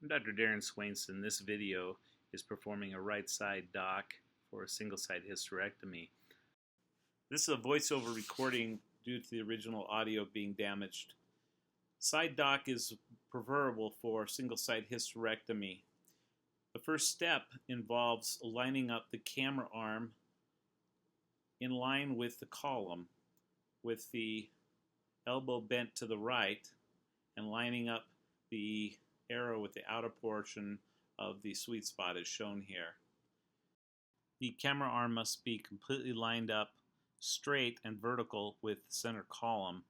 I'm Dr. Darren Swainson. This video is performing a right side dock for a single-site hysterectomy. This is a voiceover recording due to the original audio being damaged. Side dock is preferable for single-site hysterectomy. The first step involves lining up the camera arm in line with the column, with the elbow bent to the right and lining up the arrow with the outer portion of the sweet spot as shown here. The camera arm must be completely lined up straight and vertical with the center column.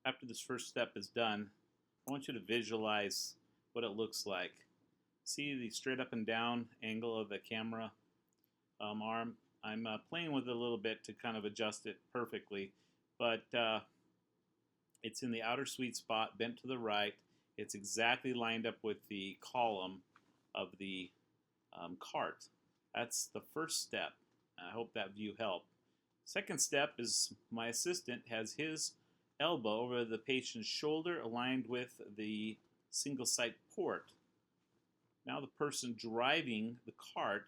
After this first step is done, I want you to visualize what it looks like. See the straight up and down angle of the camera arm. I'm playing with it a little bit to kind of adjust it perfectly, but it's in the outer sweet spot, bent to the right. It's exactly lined up with the column of the cart. That's the first step. I hope that view helped. Second step is my assistant has his elbow over the patient's shoulder aligned with the single-site port. Now the person driving the cart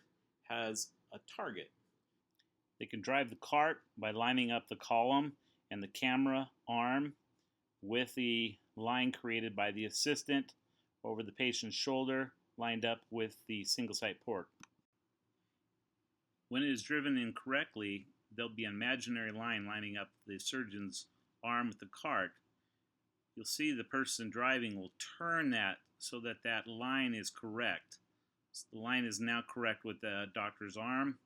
has a target. They can drive the cart by lining up the column and the camera arm with the line created by the assistant over the patient's shoulder, lined up with the single-site port. When it is driven incorrectly, there'll be an imaginary line lining up the surgeon's arm with the cart. You'll see the person driving will turn that so that that line is correct. So the line is now correct with the doctor's arm,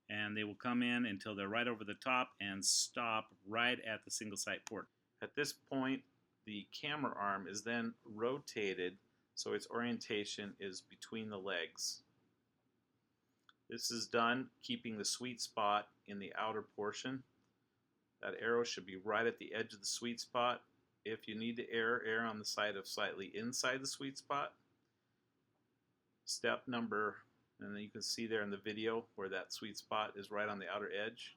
and they will come in until they're right over the top and stop right at the single-site port. At this point, the camera arm is then rotated so its orientation is between the legs. This is done keeping the sweet spot in the outer portion. That arrow should be right at the edge of the sweet spot. If you need to err on the side of slightly inside the sweet spot. Step number, and then you can see there in the video where that sweet spot is right on the outer edge.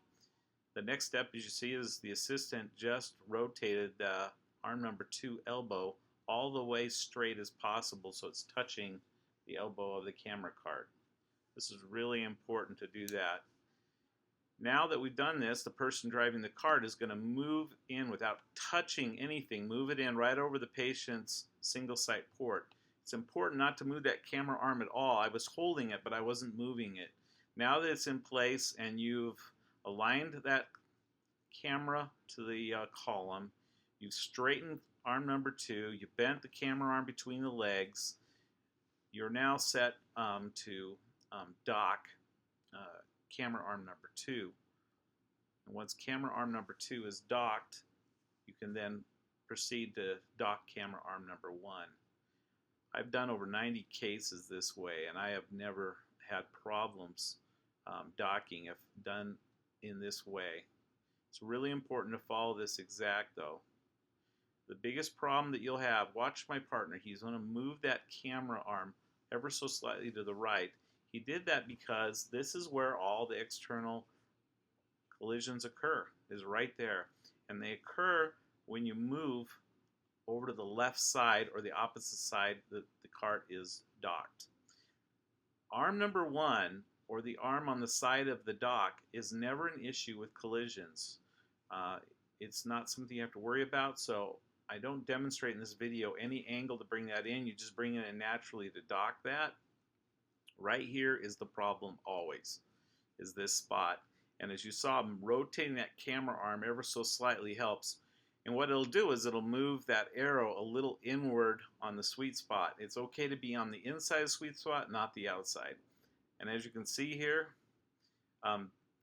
The next step, as you see, is the assistant just rotated the arm number 2 elbow all the way straight as possible so it's touching the elbow of the camera cart. This is really important to do that. Now that we've done this, the person driving the cart is going to move in without touching anything. Move it in right over the patient's single-site port. It's important not to move that camera arm at all. I was holding it, but I wasn't moving it. Now that it's in place and you've aligned that camera to the column, you've straightened arm number 2, you bent the camera arm between the legs, you're now set to dock camera arm number 2. And once camera arm number 2 is docked, you can then proceed to dock camera arm number 1. I've done over 90 cases this way, and I have never had problems docking if done in this way. It's really important to follow this exact though. The biggest problem that you'll have, watch my partner, he's going to move that camera arm ever so slightly to the right. He did that because this is where all the external collisions occur, is right there. And they occur when you move over to the left side or the opposite side that the cart is docked. Arm number 1, or the arm on the side of the dock, is never an issue with collisions. It's not something you have to worry about, so I don't demonstrate in this video any angle to bring that in. You just bring it in naturally to dock that. Right here is the problem always, is this spot. And as you saw, rotating that camera arm ever so slightly helps. And what it'll do is it'll move that arrow a little inward on the sweet spot. It's okay to be on the inside of the sweet spot, not the outside. And as you can see here,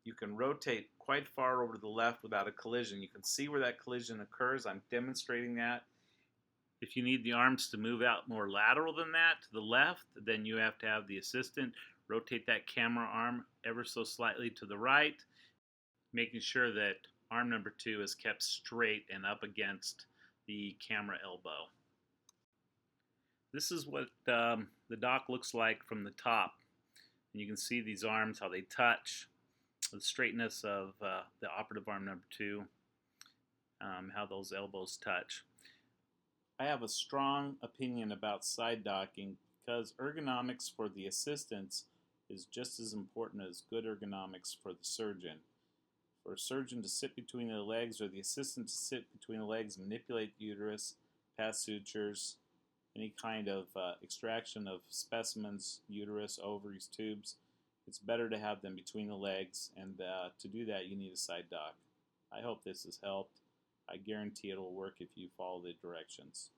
you can rotate quite far over to the left without a collision. You can see where that collision occurs. I'm demonstrating that. If you need the arms to move out more lateral than that to the left, then you have to have the assistant rotate that camera arm ever so slightly to the right, making sure that arm number 2 is kept straight and up against the camera elbow. This is what the dock looks like from the top. And you can see these arms, how they touch, the straightness of the operative arm number 2, how those elbows touch. I have a strong opinion about side docking because ergonomics for the assistants is just as important as good ergonomics for the surgeon. For a surgeon to sit between the legs or the assistant to sit between the legs, manipulate the uterus, pass sutures, any kind of extraction of specimens, uterus, ovaries, tubes, it's better to have them between the legs, and to do that you need a side dock. I hope this has helped. I guarantee it will work if you follow the directions.